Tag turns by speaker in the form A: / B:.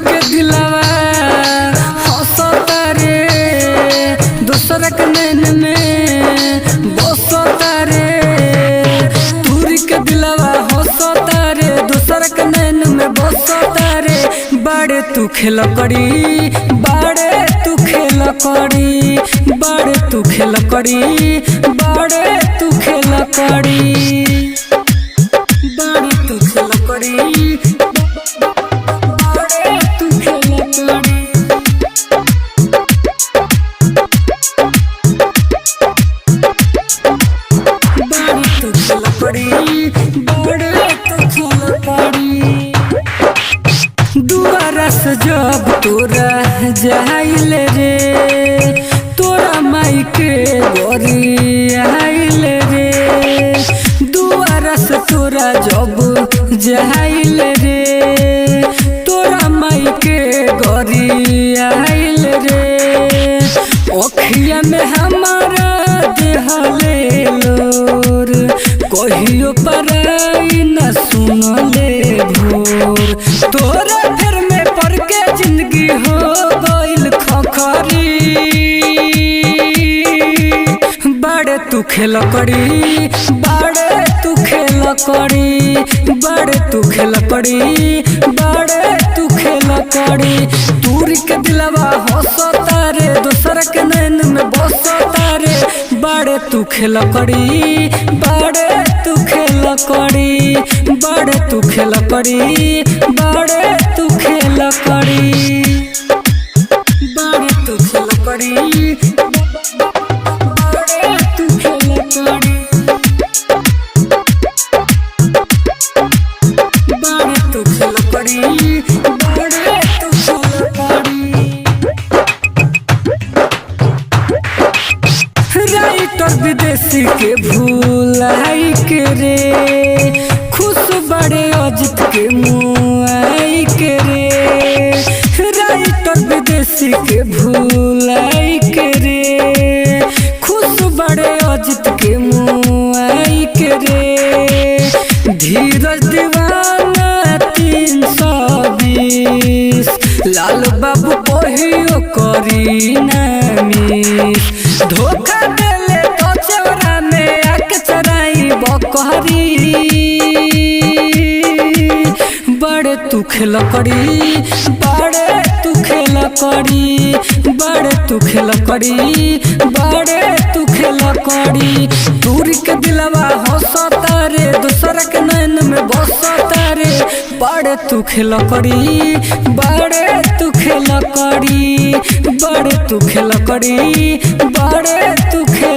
A: के दिलवा हंसता रे दूसरा के नैन में बसता रे। तुरी के दिलवा हंसता रे दूसरा के नैन में बसता रे। बाड़े तू खेल करी बाड़े तू खेल करी बाड़े तू खेल करी बाड़े तू खेल करी बाड़े तू खेल करी बाड़े तू खेल करी। बाड़े तू खेल करी बाड़े तू खेल करी। दुआरा से जब तोरा जाइल रे तोरा माई के गोरी आइल रे। दुआरा से तोरा जब जाइल रे तोरा माई के गोरी आइल रे। ओखिया में हमारा देहले लोर कहियो पराई न सुनले भोर। तोरा फिर में पड़ के जिंदगी हो गइल खखरी। बाड़े तू खेल करी बाड़े तू खेल करी बाड़े तू खेल करी बाड़े तू खेल करी। तुरी के दिलवा हंसता रे दूसरा के नैन में बसता रे। बाड़े तू खेल करी बाड़े तू खेल करी बाड़े तू खेल करी बाड़े तू खेल करी बाड़े तू खेल करी बाड़े तू खेल करी बाड़े तू खेल करी बाड़े तू खेल करी। राइटर विदेशी के भूलाई के रे खुश बड़े अजित के मुआई के रे। राइटर विदेशी के भूलाई के रे खुश बड़े अजित के मुआई के रे। धीरज दीवाना 320 लाल बाबू कहियो करी नामिस। धोखा देले तो चौरा में आके चराई बकरी। बाड़े तू खेल करी बाड़े तू खेल करी बाड़े तू खेल करी बाड़े तू खेल करी। तुरी के दिलवा हंसता रे दूसरा के नैन में बसता रे। बाड़े तू खेल करी बाड़े तू खेल करी बाड़े तू खेल करी बाड़े तू खेल